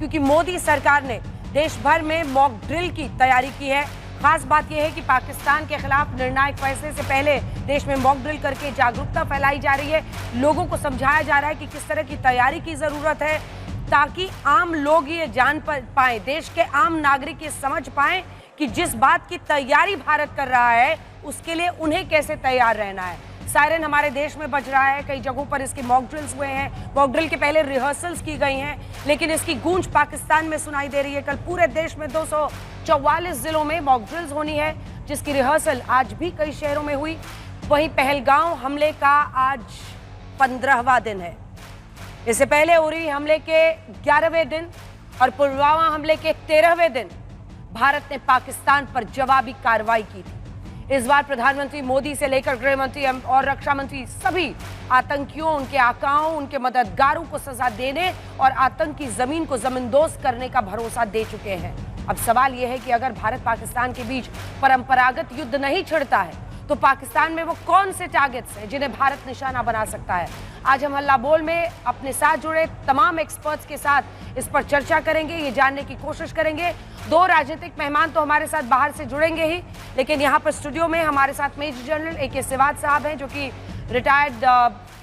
क्योंकि मोदी सरकार ने देश भर में मॉक ड्रिल की तैयारी की है। खास बात यह है कि पाकिस्तान के खिलाफ निर्णायक फैसले से पहले देश में मॉक ड्रिल करके जागरूकता फैलाई जा रही है। लोगों को समझाया जा रहा है कि किस तरह की तैयारी की जरूरत है ताकि आम लोग ये जान पाए, देश के आम नागरिक ये समझ पाए कि जिस बात की तैयारी भारत कर रहा है उसके लिए उन्हें कैसे तैयार रहना है। सायरन हमारे देश में बज रहा है, कई जगहों पर इसके मॉक ड्रिल्स हुए हैं, मॉक ड्रिल के पहले रिहर्सल्स की गई हैं, लेकिन इसकी गूंज पाकिस्तान में सुनाई दे रही है। कल पूरे देश में 244 जिलों में मॉक ड्रिल्स होनी है, जिसकी रिहर्सल आज भी कई शहरों में हुई। वहीं पहलगांव हमले का आज 15वां दिन है। इससे पहले उरी हमले के 11वें दिन और पुलवामा हमले के 13वें दिन भारत ने पाकिस्तान पर जवाबी कार्रवाई की थी। इस बार प्रधानमंत्री मोदी से लेकर गृह मंत्री और रक्षा मंत्री सभी आतंकियों, उनके आकाओं, उनके मददगारों को सजा देने और आतंक की जमीन को जमींदोज करने का भरोसा दे चुके हैं। अब सवाल यह है कि अगर भारत पाकिस्तान के बीच परंपरागत युद्ध नहीं छिड़ता है तो पाकिस्तान में वो कौन से टारगेट्स हैं जिन्हें भारत निशाना बना सकता है। आज हम हल्ला बोल में अपने साथ जुड़े तमाम एक्सपर्ट्स के साथ इस पर चर्चा करेंगे, ये जानने की कोशिश करेंगे। दो राजनीतिक मेहमान तो हमारे साथ बाहर से जुड़ेंगे ही, लेकिन यहाँ पर स्टूडियो में हमारे साथ मेजर जनरल AK सिवाज साहब हैं, जो कि retired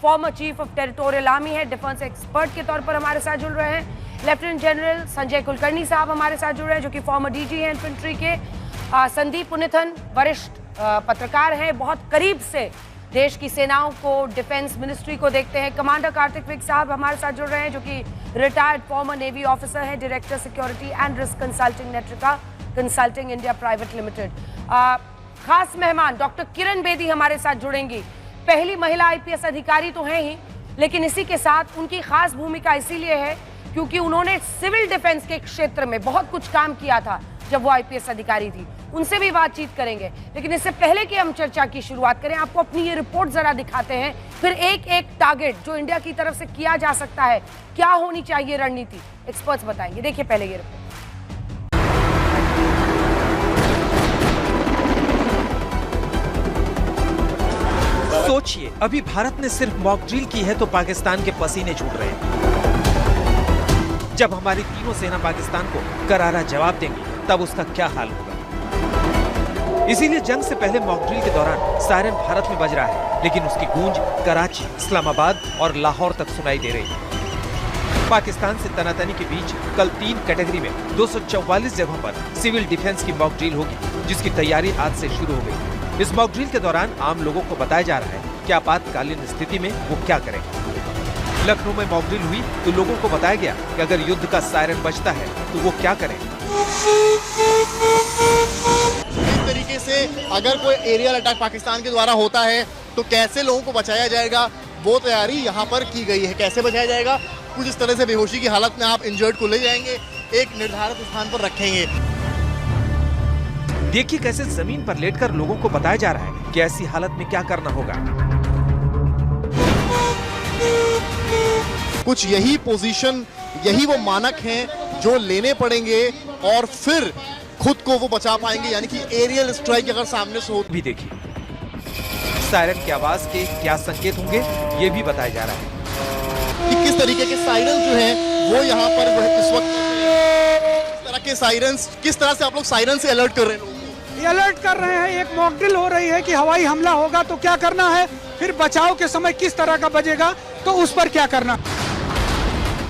former chief of territorial army है, डिफेंस एक्सपर्ट के तौर पर हमारे साथ जुड़ रहे हैं। लेफ्टिनेंट जनरल संजय कुलकर्णी साहब हमारे साथ जुड़ रहे हैं, जो कि फॉर्मर DG हैं इन्फेंट्री के। संदीप पुनिथन वरिष्ठ पत्रकार हैं, बहुत करीब से देश की सेनाओं को, डिफेंस मिनिस्ट्री को देखते हैं। कमांडर कार्तिक विक साहब हमारे साथ जुड़ रहे हैं, जो कि रिटायर्ड फॉर्मर नेवी ऑफिसर हैं, director security and risk consulting Netrika consulting India private limited. खास मेहमान डॉक्टर किरण बेदी हमारे साथ जुड़ेंगी। पहली महिला IPS अधिकारी तो हैं ही, लेकिन इसी के साथ उनकी खास भूमिका इसीलिए है क्योंकि उन्होंने सिविल डिफेंस के क्षेत्र में बहुत कुछ काम किया था जब वो IPS अधिकारी थी। उनसे भी बातचीत करेंगे, लेकिन इससे पहले कि हम चर्चा की शुरुआत करें, आपको अपनी ये रिपोर्ट जरा दिखाते हैं, फिर एक एक टारगेट जो इंडिया की तरफ से किया जा सकता है, क्या होनी चाहिए रणनीति, एक्सपर्ट्स बताएंगे। देखिए पहले ये रिपोर्ट। सोचिए, अभी भारत ने सिर्फ मॉक ड्रिल की है तो पाकिस्तान के पसीने छूट रहे हैं। जब हमारी तीनों सेना पाकिस्तान को करारा जवाब देंगी तब उसका क्या हाल होगा। इसीलिए जंग से पहले मॉक ड्रिल के दौरान सायरन भारत में बज रहा है, लेकिन उसकी गूंज कराची, इस्लामाबाद और लाहौर तक सुनाई दे रही है। पाकिस्तान से तनातनी के बीच कल 3 कैटेगरी में 244 जगहों पर सिविल डिफेंस की मॉक ड्रिल होगी, जिसकी तैयारी आज से शुरू हो गई। इस मॉक ड्रिल के दौरान आम लोगों को बताया जा रहा है कि आपातकालीन स्थिति में वो क्या करें। लखनऊ में मॉक ड्रिल हुई तो लोगों को बताया गया कि अगर युद्ध का सायरन बजता है तो वो क्या करें। इस तरीके से अगर कोई एरियल अटैक पाकिस्तान के द्वारा होता है तो कैसे लोगों को बचाया जाएगा, वो तैयारी यहाँ पर की गई है। कैसे बचाया जाएगा, कुछ इस तरह से बेहोशी की हालत में आप इंजर्ड को ले जाएंगे, एक निर्धारित स्थान पर रखेंगे। देखिए कैसे जमीन पर लेटकर लोगों को बताया जा रहा है कि ऐसी हालत में क्या करना होगा। कुछ यही पोजीशन, यही वो मानक हैं जो लेने पड़ेंगे और फिर खुद को वो बचा पाएंगे, यानी कि एरियल स्ट्राइक अगर सामने से हो। भी देखिए सायरन की आवाज के क्या संकेत होंगे, ये भी बताया जा रहा है कि किस तरीके के सायरन जो हैं वो यहाँ पर इस वक्त इस तरह के सायरन्स, किस तरह से आप लोग सायरन से अलर्ट कर रहे हैं? अलर्ट कर रहे हैं। एक मॉक ड्रिल हो रही है कि हवाई हमला होगा तो क्या करना है, फिर बचाव के समय किस तरह का बजेगा तो उस पर क्या करना।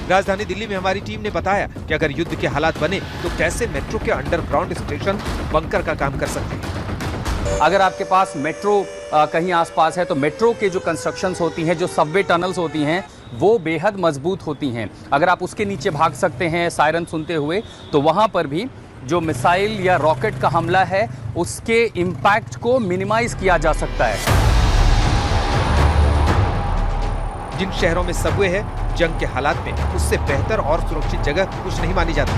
राजधानी दिल्ली में हमारी टीम ने बताया कि अगर युद्ध के हालात बने तो कैसे मेट्रो के अंडरग्राउंड स्टेशन बंकर का काम कर सकते हैं। अगर आपके पास मेट्रो कहीं आसपास है तो मेट्रो के जो कंस्ट्रक्शंस होती हैं, जो सबवे टनल्स होती हैं, वो बेहद मजबूत होती हैं। अगर आप उसके नीचे भाग सकते हैं सायरन सुनते हुए, तो वहाँ पर भी जो मिसाइल या रॉकेट का हमला है उसके इम्पैक्ट को मिनिमाइज किया जा सकता है। जिन शहरों में सबवे है, जंग के हालात में उससे बेहतर और सुरक्षित जगह कुछ नहीं मानी जाती।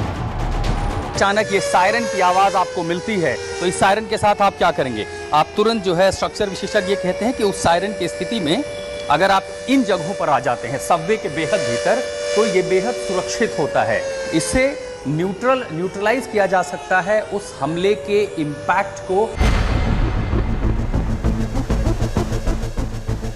अचानक ये सायरन की आवाज आपको मिलती है तो इस सायरन के साथ आप क्या करेंगे? आप तुरंत जो है, स्ट्रक्चर विशेषज्ञ कहते हैं कि उस सायरन की स्थिति में अगर आप इन जगहों पर आ जाते हैं सबवे के बेहद भीतर, तो ये बेहद सुरक्षित होता है। इससे न्यूट्रलाइज किया जा सकता है उस हमले के इम्पैक्ट को।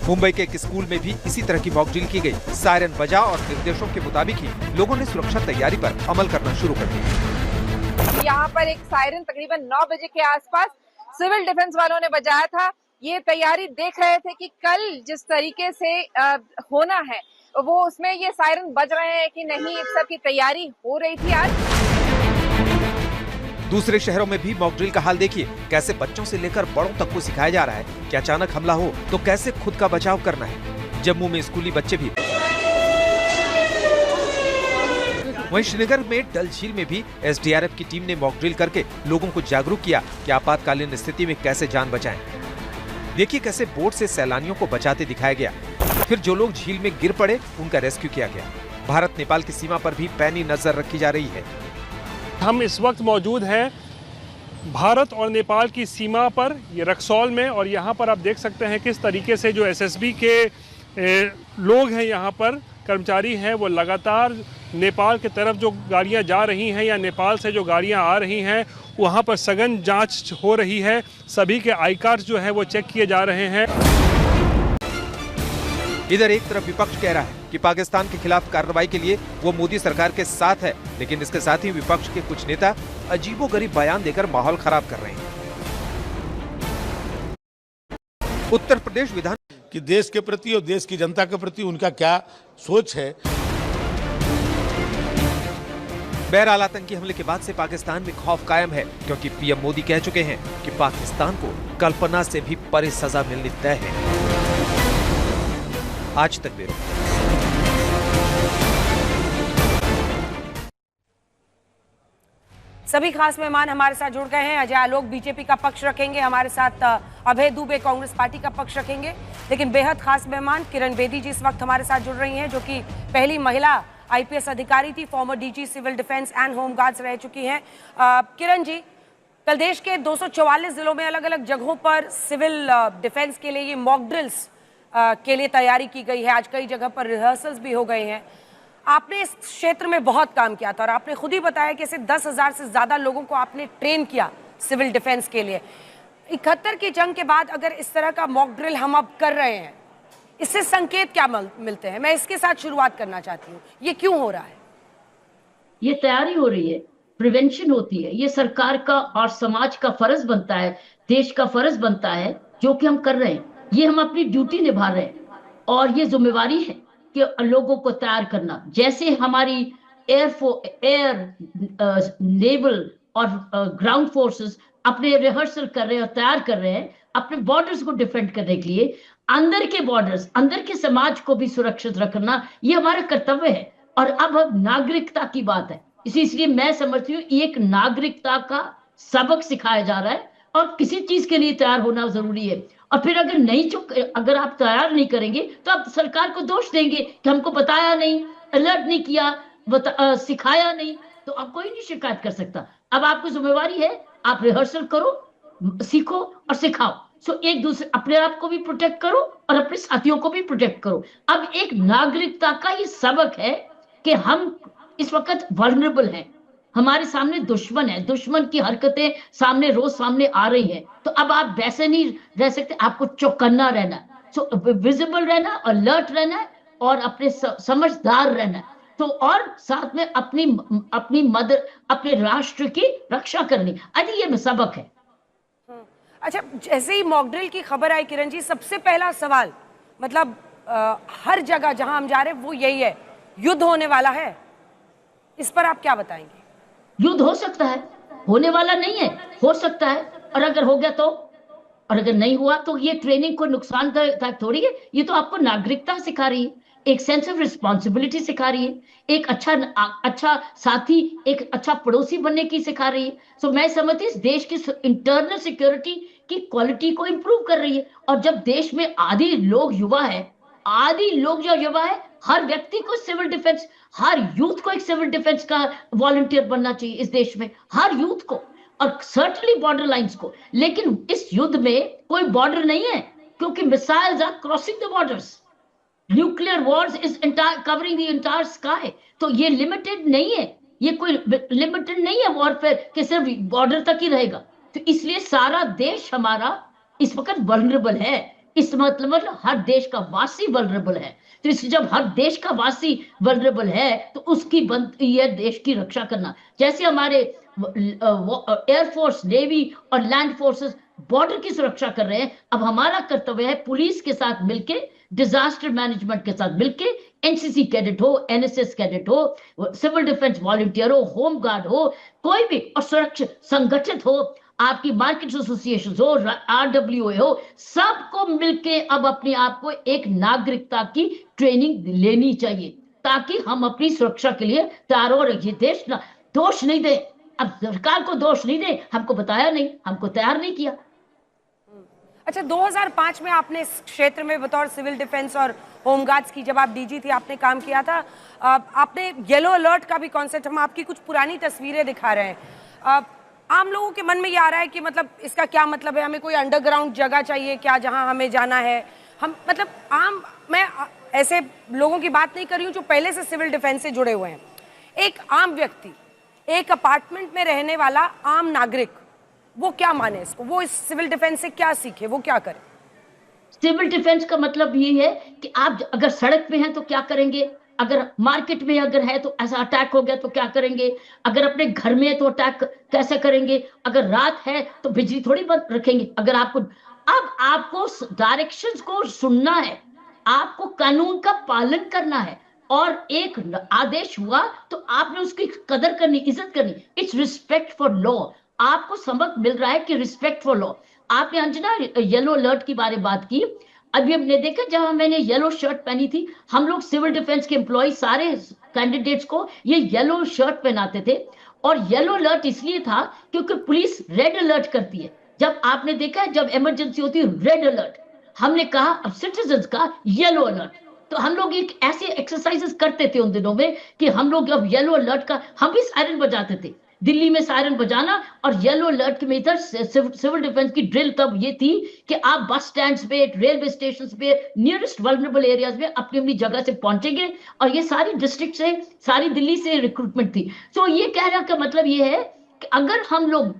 मुंबई के एक स्कूल में भी इसी तरह की मॉक ड्रिल की गई। सायरन बजा और निर्देशों के मुताबिक ही लोगों ने सुरक्षा तैयारी पर अमल करना शुरू कर दिया। यहाँ पर एक सायरन तकरीबन 9 बजे के आसपास सिविल डिफेंस वालों ने बजाया था। ये तैयारी देख रहे थे कि कल जिस तरीके से होना है वो उसमें ये सायरन बज रहे हैं कि नहीं, इस सब की तैयारी हो रही थी आज। दूसरे शहरों में भी मॉक ड्रिल का हाल देखिए, कैसे बच्चों से लेकर बड़ों तक को सिखाया जा रहा है कि अचानक हमला हो तो कैसे खुद का बचाव करना है। जम्मू में स्कूली बच्चे भी। वहीं श्रीनगर में डल झील में भी एसडीआरएफ की टीम ने मॉक ड्रिल करके लोगों को जागरूक किया कि आपातकालीन स्थिति में कैसे जान बचाएं। देखिए कैसे बोट से सैलानियों को बचाते दिखाया गया। फिर जो लोग झील में गिर पड़े उनका रेस्क्यू किया गया। भारत नेपाल की सीमा पर भी पैनी नजर रखी जा रही है। हम इस वक्त मौजूद हैं भारत और नेपाल की सीमा पर, ये रक्सौल में, और यहाँ पर आप देख सकते हैं किस तरीके से जो एसएसबी के लोग हैं, यहाँ पर कर्मचारी हैं, वो लगातार नेपाल की तरफ जो गाड़ियाँ जा रही हैं या नेपाल से जो गाड़ियाँ आ रही हैं वहाँ पर सघन जांच हो रही है। सभी के आई कार्ड जो है वो चेक किए जा रहे हैं। इधर एक तरफ विपक्ष कह रहा है कि पाकिस्तान के खिलाफ कार्रवाई के लिए वो मोदी सरकार के साथ है, लेकिन इसके साथ ही विपक्ष के कुछ नेता अजीबोगरीब बयान देकर माहौल खराब कर रहे हैं। उत्तर प्रदेश विधान कि देश के प्रति और देश की जनता के प्रति उनका क्या सोच है। बहरहाल आतंकी हमले के बाद से पाकिस्तान में खौफ कायम है, क्योंकि पीएम मोदी कह चुके हैं कि पाकिस्तान को कल्पना से भी परे सजा मिलनी तय है। आज तक ब्यूरो। सभी खास मेहमान हमारे साथ जुड़ गए हैं। अजय आलोक बीजेपी का पक्ष रखेंगे, हमारे साथ अभय दुबे कांग्रेस पार्टी का पक्ष रखेंगे। लेकिन बेहद खास मेहमान किरण बेदी जी इस वक्त हमारे साथ जुड़ रही हैं, जो कि पहली महिला आईपीएस अधिकारी थी, former DG civil defence and home guards रह चुकी हैं। किरण जी, कल देश के 244 जिलों में अलग अलग जगहों पर सिविल डिफेंस के लिए ये मॉक ड्रिल्स के लिए तैयारी की गई है। आज कई जगह पर रिहर्सल्स भी हो गए हैं। आपने इस क्षेत्र में बहुत काम किया था और आपने खुद ही बताया कि ऐसे 10,000 से ज्यादा लोगों को आपने ट्रेन किया सिविल डिफेंस के लिए। 71 की जंग के बाद अगर इस तरह का मॉक ड्रिल हम अब कर रहे हैं, इससे संकेत क्या मिलते हैं? मैं इसके साथ शुरुआत करना चाहती हूँ। ये क्यों हो रहा है? ये तैयारी हो रही है, प्रिवेंशन होती है। ये सरकार का और समाज का फर्ज बनता है, देश का फर्ज बनता है, जो कि हम कर रहे हैं। ये हम अपनी ड्यूटी निभा रहे हैं और ये जिम्मेवारी है कि लोगों को तैयार करना। जैसे हमारी एयर नेवल और ग्राउंड फोर्सेस अपने रिहर्सल कर रहे हैं और तैयार कर रहे हैं अपने बॉर्डर्स को डिफेंड करने के लिए। अंदर के बॉर्डर्स, अंदर के समाज को भी सुरक्षित रखना ये हमारा कर्तव्य है। और अब नागरिकता की बात है, इसलिए मैं समझती हूँ एक नागरिकता का सबक सिखाया जा रहा है और किसी चीज के लिए तैयार होना जरूरी है। और फिर अगर आप तैयार नहीं करेंगे तो आप सरकार को दोष देंगे कि हमको बताया नहीं, अलर्ट नहीं किया, सिखाया नहीं, तो आप कोई नहीं शिकायत कर सकता। अब आपकी जिम्मेवारी है, आप रिहर्सल करो, सीखो और सिखाओ। सो एक दूसरे, अपने आप को भी प्रोटेक्ट करो और अपने साथियों को भी प्रोटेक्ट करो। अब एक नागरिकता का ये सबक है कि हम इस वक्त वल्नरेबल हैं, हमारे सामने दुश्मन है, दुश्मन की हरकतें रोज सामने आ रही हैं। तो अब आप वैसे नहीं रह सकते, आपको चौकन्ना रहना है, सो विजिबल रहना, अलर्ट रहना है और अपने समझदार रहना है। तो और साथ में अपनी मदर, अपने राष्ट्र की रक्षा करनी। अरे ये सबक है। अच्छा, जैसे ही मॉक ड्रिल की खबर आई किरण जी, सबसे पहला सवाल मतलब हर जगह जहां हम जा रहे हैं वो यही है, युद्ध होने वाला है। इस पर आप क्या बताएंगे? युद्ध हो सकता है, होने वाला नहीं है, हो सकता है। और अगर हो गया तो, और अगर नहीं हुआ तो ये ट्रेनिंग को नुकसानदायक थोड़ी है। ये तो आपको नागरिकता सिखा रही है, एक सेंस ऑफ रिस्पॉन्सिबिलिटी सिखा रही है, एक अच्छा साथी, एक अच्छा पड़ोसी बनने की सिखा रही है। सो मैं समझती हूँ इस देश की इंटरनल सिक्योरिटी की क्वालिटी को इंप्रूव कर रही है। और जब देश में आधी लोग युवा है, हर व्यक्ति को सिविल डिफेंस, हर यूथ को एक सिविल डिफेंस का वॉलंटियर बनना चाहिए इस देश में, हर यूथ को, और सर्टनली बॉर्डर लाइंस को। लेकिन इस युद्ध में कोई बॉर्डर नहीं है, क्योंकि missiles are crossing the borders, nuclear wars is covering the entire sky. तो ये लिमिटेड नहीं है, ये कोई लिमिटेड नहीं है वॉरफेयर कि सिर्फ बॉर्डर तक ही रहेगा। तो इसलिए सारा देश हमारा इस वक्त वल्नरेबल है, इस मतलब हर देश का वासी वल्नरेबल है। तो इसलिए जब हर देश का वासी वल्नरेबल है तो उसकी बनती है देश की रक्षा करना। जैसे हमारे एयरफोर्स, नेवी और लैंड फोर्सेस बॉर्डर की सुरक्षा कर रहे हैं, अब हमारा कर्तव्य है पुलिस के साथ मिलके, डिजास्टर मैनेजमेंट के साथ मिलके, एनसीसी कैडेट हो, एनएसएस कैडेट हो, सिविल डिफेंस वॉलंटियर हो, होम गार्ड हो, कोई भी और सुरक्षा संगठित हो, आपकी मार्केट एसोसिएशन हो, आरडब्ल्यूए हो, सबको मिलके अब अपने आप को एक नागरिकता की ट्रेनिंग लेनी चाहिए ताकि हम अपनी सुरक्षा के लिए तैयार हो। रखिए देश ना दोष नहीं दे, अब सरकार को दोष नहीं दे, हमको बताया नहीं, हमको तैयार नहीं किया। अच्छा, 2005 में आपने इस क्षेत्र में बतौर सिविल डिफेंस और होमगार्ड्स की, जब आप डीजी थी, आपने काम किया था। आपने येलो अलर्ट का भी कॉन्सेप्ट, हम आपकी कुछ पुरानी तस्वीरें दिखा रहे हैं। आम लोगों के मन में ये आ रहा है कि मतलब इसका क्या मतलब है, हमें कोई अंडरग्राउंड जगह चाहिए क्या जहां हमें जाना है? हम मतलब मैं ऐसे लोगों की बात नहीं कर रही हूँ जो पहले से सिविल डिफेंस से जुड़े हुए हैं। एक आम व्यक्ति, एक अपार्टमेंट में रहने वाला आम नागरिक, वो क्या माने इसको? वो इस सिविल डिफेंस से क्या सीखे, वो क्या करे? सिविल डिफेंस का मतलब ये है कि आप अगर सड़क पे हैं तो क्या करेंगे, अगर मार्केट में अगर है तो ऐसा अटैक हो गया तो क्या करेंगे, अगर अपने घर में है तो अटैक कैसे करेंगे, अगर रात है तो बिजली थोड़ी बंद रखेंगे। अगर आपको डायरेक्शंस को सुनना है, आपको कानून का पालन करना है, और एक आदेश हुआ तो आपने उसकी कदर करनी, इज्जत करनी। It's respect for law. आपको सबक मिल रहा है कि रिस्पेक्ट फॉर लॉ। आपने अंजना येलो अलर्ट की बारे बात की, अभी हमने देखा जहां मैंने येलो शर्ट पहनी थी, हम लोग सिविल डिफेंस के एम्प्लॉय सारे कैंडिडेट्स को ये येलो शर्ट पहनाते थे। और येलो अलर्ट इसलिए था क्योंकि पुलिस रेड अलर्ट करती है। जब आपने देखा जब इमरजेंसी होती है रेड अलर्ट, हमने कहा अब सिटीजन्स का येलो अलर्ट। तो हम लोग एक ऐसे एक्सरसाइजेस करते थे उन दिनों में कि हम लोग अब येलो अलर्ट का हम भी सायरन बजाते थे, दिल्ली में सायरन बजाना। और येलो अलर्ट में इधर सिविल डिफेंस की ड्रिल तब ये थी कि आप बस स्टैंड पे, रेलवे स्टेशन पे, नियरेस्ट वल्नरेबल एरियाज में अपनी अपनी जगह से पहुंचेंगे। और ये सारी डिस्ट्रिक्ट से, सारी दिल्ली से रिक्रूटमेंट थी। तो ये कहने का मतलब ये है कि अगर हम लोग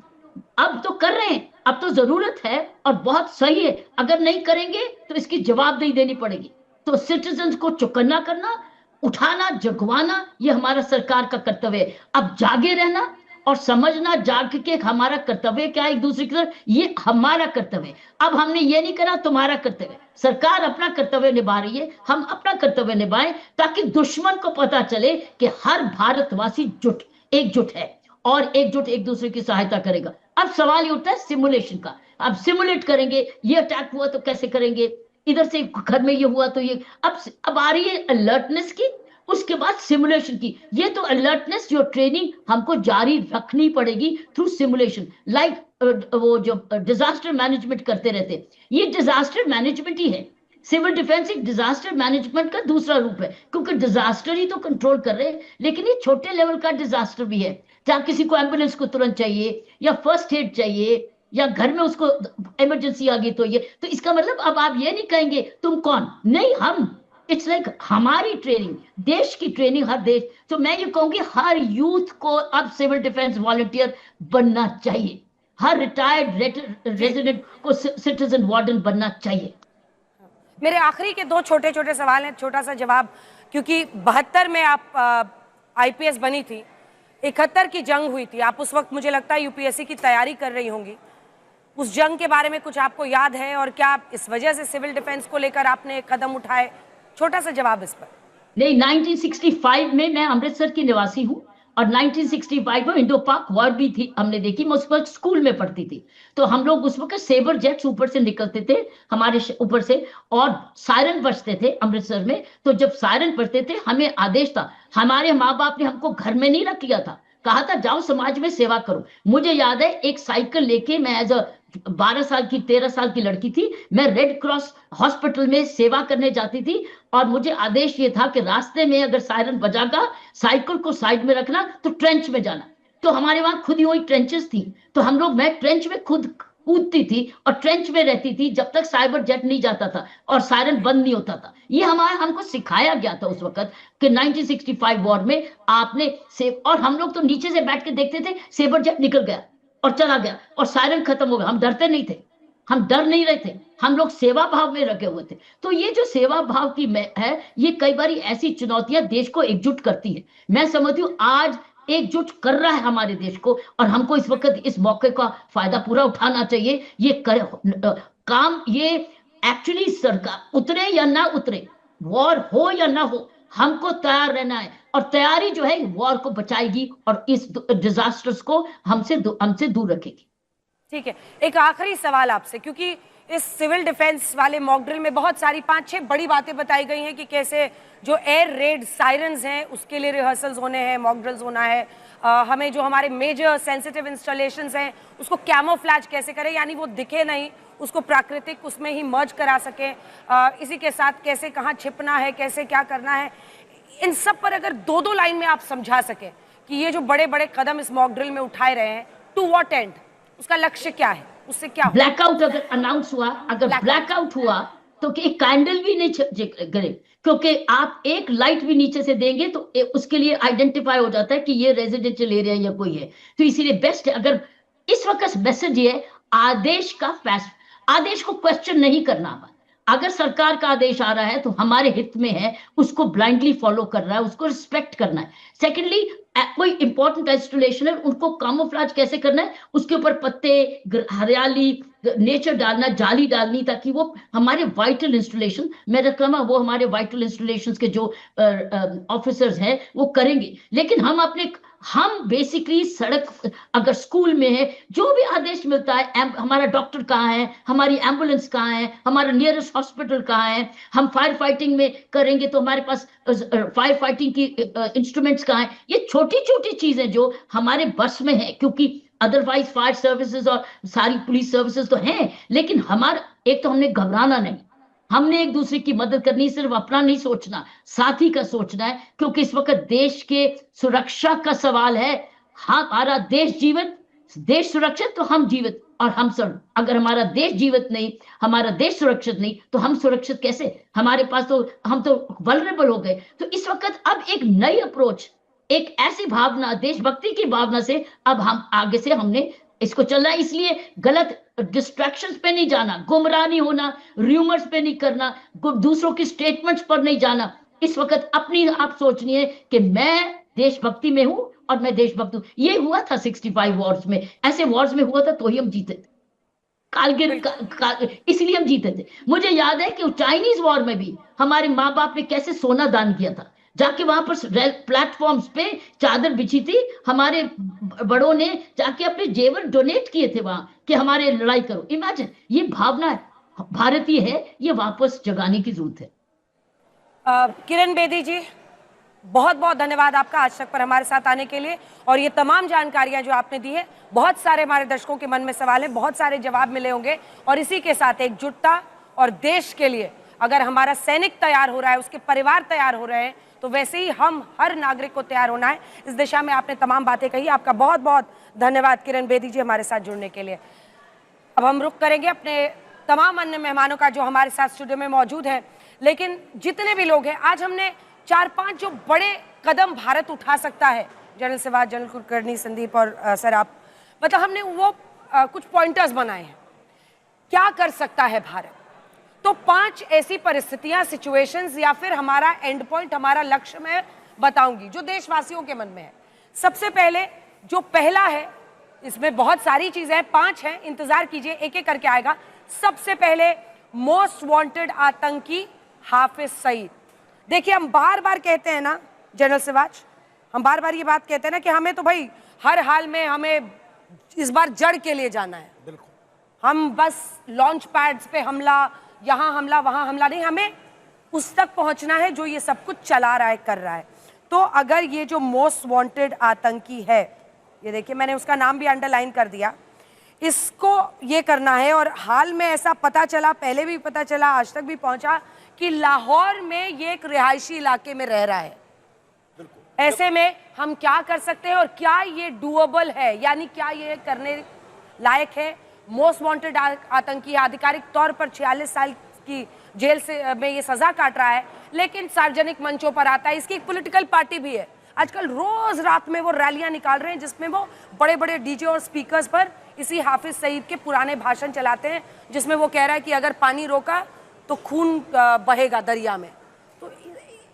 अब तो कर रहे हैं, अब तो जरूरत है और बहुत सही है, अगर नहीं करेंगे तो इसकी जवाबदेही देनी पड़ेगी। तो सिटीजन्स को चौकन्ना करना, उठाना, जगवाना, ये हमारा सरकार का कर्तव्य है। अब जागे रहना और समझना, जाग के हमारा कर्तव्य क्या है एक दूसरे की तरफ, ये हमारा कर्तव्य है। अब हमने ये नहीं करा, तुम्हारा कर्तव्य। सरकार अपना कर्तव्य निभा रही है, हम अपना कर्तव्य निभाएं ताकि दुश्मन को पता चले कि हर भारतवासी एकजुट है और एकजुट एक दूसरे की सहायता करेगा। अब सवाल ये उठता है सिमुलेशन का। अब सिमुलेट करेंगे, ये अटैक हुआ तो कैसे करेंगे, इधर से घर में ये हुआ तो ये। अब आ रही है अलर्टनेस की, उसके बाद सिमुलेशन की। ये तो अलर्टनेस जो ट्रेनिंग हमको जारी रखनी पड़ेगी थ्रू सिमुलेशन। लाइक वो जो डिजास्टर मैनेजमेंट करते रहते, ये डिजास्टर मैनेजमेंट ही है। सिविल डिफेंस एक डिजास्टर मैनेजमेंट का दूसरा रूप है, क्योंकि डिजास्टर ही तो कंट्रोल कर रहे हैं, लेकिन ये छोटे लेवल का डिजास्टर भी है, जहां किसी को एम्बुलेंस को तुरंत चाहिए या फर्स्ट एड चाहिए या घर में उसको इमरजेंसी आ गई तो ये। तो इसका मतलब अब आप ये नहीं कहेंगे तुम कौन, नहीं हम, इट्स लाइक हमारी ट्रेनिंग, देश की ट्रेनिंग, हर देश। तो मैं ये कहूंगी हर यूथ को अब सिविल डिफेंस वॉलंटियर बनना चाहिए, हर रिटायर्ड रेजिडेंट को सिटीजन वार्डन बनना चाहिए। मेरे आखिरी के दो छोटे छोटे सवाल हैं, छोटा सा जवाब, क्योंकि 72 में आप आईपीएस बनी थी, 71 की जंग हुई थी, आप उस वक्त मुझे लगता है यूपीएससी की तैयारी कर रही होंगी। उस जंग के बारे में कुछ आपको याद है, और क्या इस वजह से सिविल डिफेंस को लेकर आपने कदम उठाए? छोटा सा जवाब इस पर। नहीं, 1965 में मैं अमृतसर की निवासी हूँ और 1965 में इंडो पाक वॉर भी थी, हमने देखी। मैं उस वक्त स्कूल में पढ़ती थी, तो हम लोग उस वक्त सेबर जेट्स ऊपर से निकलते थे हमारे ऊपर से, और सायरन बजते थे अमृतसर में। तो जब सायरन बजते थे, हमें आदेश था, हमारे माँ बाप ने हमको घर में नहीं रख लिया था, कहा था जाओ समाज में सेवा करो। मुझे याद है एक साइकिल लेके मैं एज 13 साल की लड़की थी, मैं रेड क्रॉस हॉस्पिटल में सेवा करने जाती थी, और मुझे आदेश ये था कि रास्ते में अगर सायरन बजागा, साइकिल को साइड में रखना, तो ट्रेंच में जाना। तो हमारे वहां खुद ही हुई ट्रेंचेस थी, तो हम लोग, मैं ट्रेंच में खुद कूदती थी और ट्रेंच में रहती थी जब तक साइबर जेट नहीं जाता था और सायरन बंद नहीं होता था। ये हमको सिखाया गया था उस वक्त कि 1965 वॉर में आपने और हम लोग तो नीचे से बैठ के देखते थे, सेबर जेट निकल गया और चला गया और सायरन खत्म हो गया, हम डरते नहीं थे। हम डर नहीं रहे थे, हम लोग सेवा भाव में रखे हुए थे। तो ये जो सेवा भाव की है, ये कई बार ऐसी चुनौतियां देश को एकजुट करती है। मैं समझती हूँ आज एकजुट कर रहा है हमारे देश को, और हमको इस वक्त इस मौके का फायदा पूरा उठाना चाहिए। ये काम ये एक्चुअली सरकार उतरे या ना उतरे, वॉर हो या ना हो, हमको तैयार रहना है। और तैयारी जो है वॉर को बचाएगी और इस डिजास्टर्स को हमसे दूर रखेगी। ठीक है, एक आखिरी सवाल आपसे, क्योंकि इस सिविल डिफेंस वाले मॉक ड्रिल में बहुत सारी 5-6 बड़ी बातें बताई गई हैं कि कैसे जो एयर रेड सायरन्स हैं उसके लिए रिहर्सल्स होने हैं, मॉक ड्रिल्स होना है, हमें जो हमारे मेजर सेंसिटिव इंस्टॉलेशंस हैं उसको कैमोफ्लैज कैसे करें, यानी वो दिखे नहीं, उसको प्राकृतिक उसमें ही मर्ज करा सकें, इसी के साथ कैसे कहाँ छिपना है, कैसे क्या करना है, इन सब पर अगर 2-2 लाइन में आप समझा सकें कि ये जो बड़े बड़े कदम इस मॉक ड्रिल में उठाए रहे हैं, टू व्हाट एंड, उसका लक्ष्य क्या है, उससे क्या ब्लैकआउट अगर अनाउंस हुआ, अगर ब्लैकआउट हुआ तो कि एक कैंडल भी नहीं करे, क्योंकि आप एक लाइट भी नीचे से देंगे तो उसके लिए आइडेंटिफाई हो जाता है कि ये रेजिडेंशियल एरिया या कोई है। तो इसीलिए बेस्ट है, अगर इस वक्त मैसेज ये आदेश का आदेश को क्वेश्चन नहीं करना। अगर सरकार का आदेश आ रहा है तो हमारे हित में है, उसको ब्लाइंडली फॉलो करना है, उसको रिस्पेक्ट करना है। सेकेंडली, कोई इंपॉर्टेंट इंस्टॉलेशन है, उनको कामोफ्लेज कैसे करना है, उसके ऊपर पत्ते, हरियाली, नेचर डालना, जाली डालनी, ताकि वो हमारे वाइटल इंस्टॉलेशन, मेरा कहना वो हमारे वाइटल इंस्टॉलेशंस के जो ऑफिसर्स हैं वो करेंगे। लेकिन हम बेसिकली सड़क, अगर स्कूल में है, जो भी आदेश मिलता है, हमारा डॉक्टर कहाँ है, हमारी एम्बुलेंस कहाँ है, हमारा नियरेस्ट हॉस्पिटल कहाँ है, हम फायर फाइटिंग में करेंगे तो हमारे पास फायर फाइटिंग की इंस्ट्रूमेंट्स कहाँ है, ये छोटी छोटी चीजें जो हमारे बस में है, क्योंकि अदरवाइज फायर सर्विसेज और सारी पुलिस सर्विसेज तो हैं, लेकिन हमारा एक तो हमने घबराना नहीं, हमने एक दूसरे की मदद करनी, सिर्फ अपना नहीं सोचना, साथी का सोचना है, क्योंकि इस वक्त देश के सुरक्षा का सवाल है। हमारा देश जीवित, देश सुरक्षित तो हम जीवित, और हम सब, अगर हमारा देश जीवित नहीं, हमारा देश सुरक्षित नहीं, तो हम सुरक्षित कैसे, हमारे पास तो हम तो वल्नरेबल हो गए। तो इस वक्त अब एक नई अप्रोच, एक ऐसी भावना, देशभक्ति की भावना से अब हम आगे से हमने इसको चलना है। इसलिए गलत डिस्ट्रैक्शंस पे नहीं जाना, गुमराह नहीं होना, र्यूमर्स पे नहीं करना, दूसरों की स्टेटमेंट्स पर नहीं जाना। इस वक्त अपनी आप सोचनी है कि मैं देशभक्ति में हूं और मैं देशभक्त हूं। ये हुआ था 65 वॉर्स में, ऐसे वॉर्स में हुआ था तो ही हम जीते थे, कारगिल इसलिए हम जीते थे। मुझे याद है कि चाइनीज वॉर में भी हमारे माँ बाप ने कैसे सोना दान किया था, जाके वहां पर प्लेटफॉर्म्स पे चादर बिछी थी, हमारे बड़ों ने जाके अपने जेवर डोनेट किए थे वहां कि हमारे लड़ाई करो। इमेजिन, ये भावना भारतीय है, ये वापस जगाने की जरूरत है। किरण बेदी जी, बहुत बहुत धन्यवाद आपका आज तक पर हमारे साथ आने के लिए, और ये तमाम जानकारियां जो आपने दी है। बहुत सारे हमारे दर्शकों के मन में सवाल है, बहुत सारे जवाब मिले होंगे, और इसी के साथ एकजुटता और देश के लिए अगर हमारा सैनिक तैयार हो रहा है, उसके परिवार तैयार हो रहे हैं, तो वैसे ही हम हर नागरिक को तैयार होना है। इस दिशा में आपने तमाम बातें कही, आपका बहुत बहुत धन्यवाद किरण बेदी जी हमारे साथ जुड़ने के लिए। अब हम रुख करेंगे अपने तमाम अन्य मेहमानों का जो हमारे साथ स्टूडियो में मौजूद है, लेकिन जितने भी लोग हैं, आज हमने 4-5 जो बड़े कदम भारत उठा सकता है, जनरल सिवाच, जनरल कुलकर्णी, संदीप और सर आप, मतलब हमने वो कुछ पॉइंटर्स बनाए हैं, क्या कर सकता है भारत। तो 5 ऐसी परिस्थितियां, सिचुएशंस या फिर हमारा एंड पॉइंट, हमारा लक्ष्य मैं बताऊंगी जो देशवासियों के मन में है। सबसे पहले जो पहला है, इसमें बहुत सारी चीजें हैं, 5 हैं, इंतजार कीजिए, एक एक करके आएगा। सबसे पहले मोस्ट वांटेड आतंकी हाफिज सईद। देखिए, हम बार बार कहते हैं ना जनरल सिवाच, हम बार बार ये बात कहते हैं ना कि हमें तो भाई हर हाल में हमें इस बार जड़ के लिए जाना है। बिल्कुल, हम बस लॉन्च पैड्स पे हमला, यहाँ हमला, वहाँ हमला नहीं, हमें उस तक पहुँचना है जो ये सब कुछ चला रहा है, कर रहा है। तो अगर ये जो मोस्ट वांटेड आतंकी है, ये देखिए मैंने उसका नाम भी अंडरलाइन कर दिया, इसको ये करना है। और हाल में ऐसा पता चला, पहले भी पता चला, आज तक भी पहुंचा कि लाहौर में ये एक रिहायशी इलाके में रह रहा है। ऐसे में हम क्या कर सकते हैं और क्या ये डूएबल है, यानी क्या ये करने लायक है। मोस्ट वांटेड आतंकी आधिकारिक तौर पर 46 साल की जेल से में ये सजा काट रहा है, लेकिन सार्वजनिक मंचों पर आता है, इसकी एक पॉलिटिकल पार्टी भी है। आजकल रोज रात में वो रैलियां निकाल रहे हैं जिसमें वो बड़े बड़े डीजे और स्पीकर्स पर इसी हाफिज सईद के पुराने भाषण चलाते हैं, जिसमें वो कह रहा है कि अगर पानी रोका तो खून बहेगा दरिया में। तो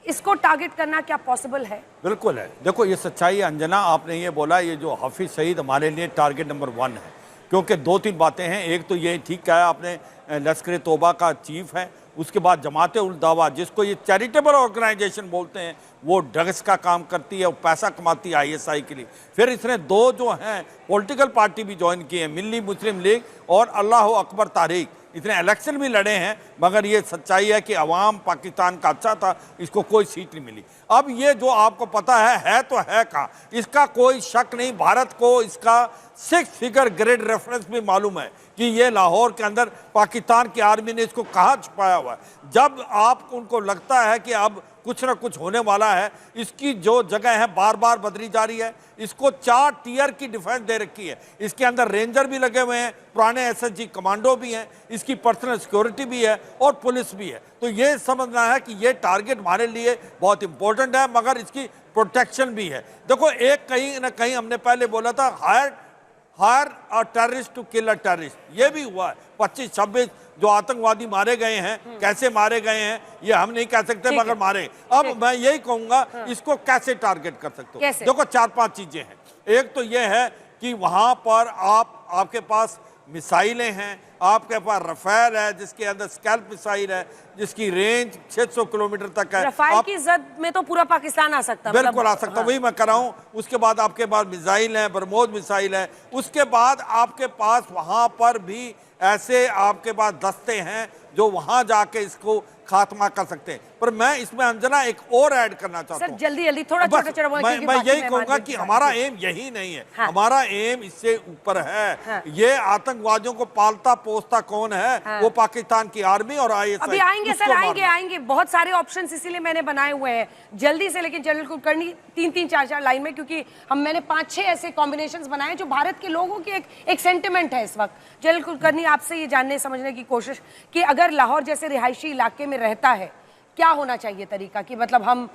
इसको टारगेट करना क्या पॉसिबल है? बिल्कुल है। देखो ये सच्चाई है अंजना, आपने ये बोला, ये जो हाफिज सईद हमारे लिए टारगेट नंबर 1 है, क्योंकि 2-3 बातें हैं। एक तो ये ठीक कहा आपने, लश्कर तोबा का चीफ है, उसके बाद जमात उल दावा जिसको ये चैरिटेबल ऑर्गेनाइजेशन बोलते हैं, वो ड्रग्स का काम करती है, वो पैसा कमाती है ISI के लिए। फिर इसने 2 जो हैं पॉलिटिकल पार्टी भी ज्वाइन की है, मिल्ली मुस्लिम लीग और अल्लाह अकबर तारीख। इतने इलेक्शन भी लड़े हैं, मगर ये सच्चाई है कि अवाम पाकिस्तान का अच्छा था, इसको कोई सीट नहीं मिली। अब ये जो आपको पता है तो है का, इसका कोई शक नहीं। भारत को इसका 6 फिगर ग्रेड रेफरेंस भी मालूम है कि ये लाहौर के अंदर पाकिस्तान की आर्मी ने इसको कहाँ छुपाया हुआ है। जब आप उनको लगता है कि अब कुछ ना कुछ होने वाला है, इसकी जो जगह है बार बार बदली जा रही है। इसको 4 टियर की डिफेंस दे रखी है, इसके अंदर रेंजर भी लगे हुए हैं, पुराने SSG कमांडो भी हैं, इसकी पर्सनल सिक्योरिटी भी है और पुलिस भी है। तो ये समझना है कि ये टारगेट हमारे लिए बहुत इंपॉर्टेंट है, मगर इसकी प्रोटेक्शन भी है। देखो एक कहीं ना कहीं हमने पहले बोला था, hire a terrorist to kill a terrorist, ये भी हुआ है। 25-26 जो आतंकवादी मारे गए हैं, कैसे मारे गए हैं ये हम नहीं कह सकते, मगर मारे। अब मैं यही कहूंगा, इसको कैसे टारगेट कर सकते हो? देखो 4-5 चीजें हैं। एक तो ये है कि वहां पर आपके पास मिसाइलें हैं, आपके पास रफेल है जिसके अंदर स्कैल्प मिसाइल है, जिसकी रेंज 600 किलोमीटर तक है। रफेल की जद में तो पूरा पाकिस्तान आ सकता है, बिल्कुल आ सकता, वही मैं कर रहा हूँ। उसके बाद आपके पास मिसाइल है, बरमोज मिसाइल है। उसके बाद आपके पास वहां पर भी ऐसे आपके पास दस्ते हैं जो वहां जाके इसको खात्मा कर सकते हैं। पर मैं इसमें अंजना एक और ऐड करना चाहता हूं। जल्दी थोड़ा छोटा मैं यही कहूंगा कि हमारा एम यही नहीं है। हाँ। हमारा एम इससे ऊपर है। हाँ। ये आतंकवादियों को पालता पोसता कौन है? हाँ। वो पाकिस्तान की आर्मी और ISI। अभी आएंगे सर, आएंगे बहुत सारे ऑप्शंस इसीलिए मैंने बनाए हुए हैं जल्दी से। लेकिन जनरल कुलकर्णी 3-3, 4-4 लाइन में, क्योंकि मैंने 5-6 ऐसे कॉम्बिनेशंस बनाए जो भारत के लोगों की एक सेंटिमेंट है इस वक्त। जनरल कुलकर्णी, आपसे ये जानने समझने की कोशिश कि अगर लाहौर जैसे रिहायशी इलाके में रहता है, क्या होना चाहिए तरीका? कि मतलब हम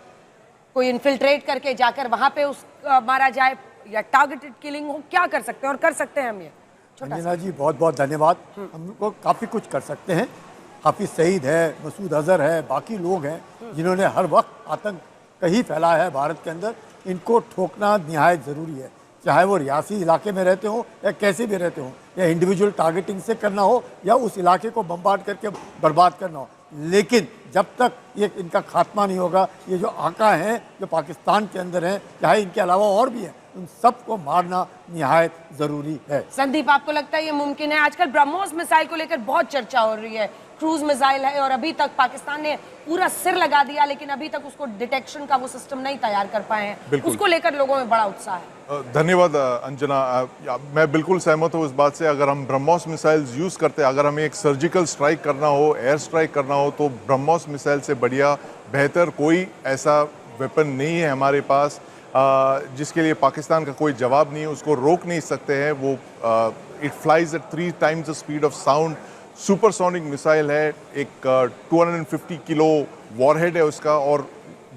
कोई इन्फिल्ट्रेट करके जाकर वहां पे मारा जाए, या टारगेटेड किलिंग हो, क्या कर सकते हैं और कर सकते हैं हम ये? अंजना जी बहुत बहुत धन्यवाद। हम लोग काफ़ी कुछ कर सकते हैं। हाफिज सईद है, मसूद अजहर है, बाकी लोग हैं जिन्होंने हर वक्त आतंक कहीं फैलाया है भारत के अंदर। इनको ठोकना निहायत ज़रूरी है, चाहे वो रियासी इलाके में रहते हो या कैसे भी रहते हो, या इंडिविजुअल टारगेटिंग से करना हो या उस इलाके को बम्बार्ड करके बर्बाद करना हो। लेकिन जब तक ये इनका खात्मा नहीं होगा, ये जो आका हैं जो पाकिस्तान के अंदर हैं, चाहे इनके अलावा और भी हैं, उन सबको मारना निहायत ज़रूरी है। संदीप, आपको लगता है ये मुमकिन है? आजकल ब्रह्मोस मिसाइल को लेकर बहुत चर्चा हो रही है। क्रूज मिसाइल है और अभी तक पाकिस्तान ने पूरा सिर लगा दिया, लेकिन अभी तक उसको डिटेक्शन का वो सिस्टम नहीं तैयार कर पाए हैं। उसको लेकर लोगों में बड़ा उत्साह है। धन्यवाद अंजना, मैं बिल्कुल सहमत हूँ इस बात से। अगर हम ब्रह्मोस मिसाइल्स यूज़ करते हैं, अगर हमें एक सर्जिकल स्ट्राइक करना हो, एयर स्ट्राइक करना हो, तो ब्रह्मोस मिसाइल से बढ़िया बेहतर कोई ऐसा वेपन नहीं है हमारे पास जिसके लिए पाकिस्तान का कोई जवाब नहीं है। उसको रोक नहीं सकते हैं। वो it flies at 3 times the speed of sound. Supersonic missile है, एक 250 किलो वॉरहेड है उसका, और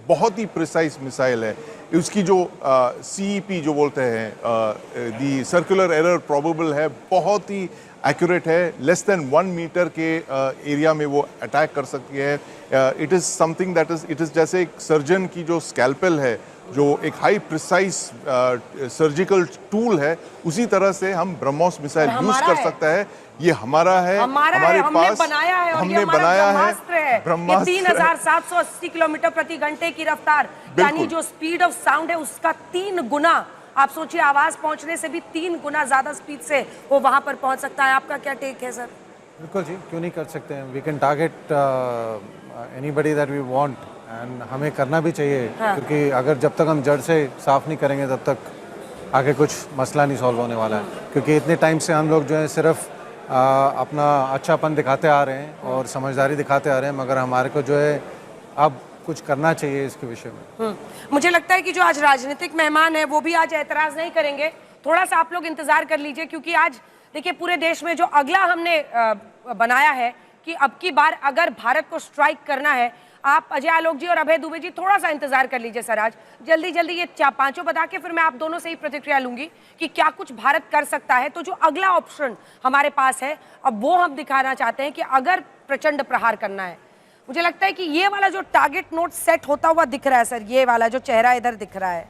बहुत ही प्रिसाइज मिसाइल है। उसकी जो CEP जो बोलते हैं, दी सर्कुलर एरर प्रोबेबल है, बहुत ही एक्यूरेट है। लेस देन 1 मीटर के एरिया में वो अटैक कर सकती है। It is something that it is जैसे एक सर्जन की जो स्कैल्पेल है, जो एक हाई प्रिसाइज सर्जिकल टूल है, उसी तरह से हम ब्रह्मोस मिसाइल यूज कर सकता है। ये हमारा है, हमारे पास बनाया है, हमने बनाया है ब्रह्मास्त्र। 3780 किलोमीटर प्रति घंटे की रफ्तार, यानी जो स्पीड ऑफ साउंड है उसका 3 गुना। आप सोचिए, आवाज पहुंचने से भी 3 गुना ज्यादा स्पीड से वो वहां पर पहुंच सकता है। आपका क्या टेक है सर? बिल्कुल जी, क्यों नहीं कर सकते हैं। We can target anybody that we want, and हमें करना भी चाहिए। हाँ। क्योंकि अगर जब तक हम जड़ से साफ नहीं करेंगे तब तक आगे कुछ मसला नहीं सॉल्व होने वाला है। क्योंकि इतने टाइम से हम लोग जो है सिर्फ अपना अच्छापन दिखाते आ रहे हैं और समझदारी दिखाते आ रहे हैं, मगर हमारे को जो है अब कुछ करना चाहिए इसके विषय में। मुझे लगता है कि जो आज राजनीतिक मेहमान है वो भी आज एतराज नहीं करेंगे। थोड़ा सा आप लोग इंतजार कर लीजिए, क्योंकि आज देखिए पूरे देश में जो अगला हमने बनाया है कि अब की बार अगर भारत को स्ट्राइक करना है, आप अजय आलोक जी और अभय दुबे जी थोड़ा सा इंतजार कर लीजिए सर, आज जल्दी जल्दी ये पांचों बता के फिर मैं आप दोनों से ही प्रतिक्रिया लूंगी कि क्या कुछ भारत कर सकता है। तो जो अगला ऑप्शन हमारे पास है अब वो हम दिखाना चाहते हैं कि अगर प्रचंड प्रहार करना है, मुझे लगता है कि ये वाला जो टारगेट नोट सेट होता हुआ दिख रहा है सर, ये वाला जो चेहरा इधर दिख रहा है,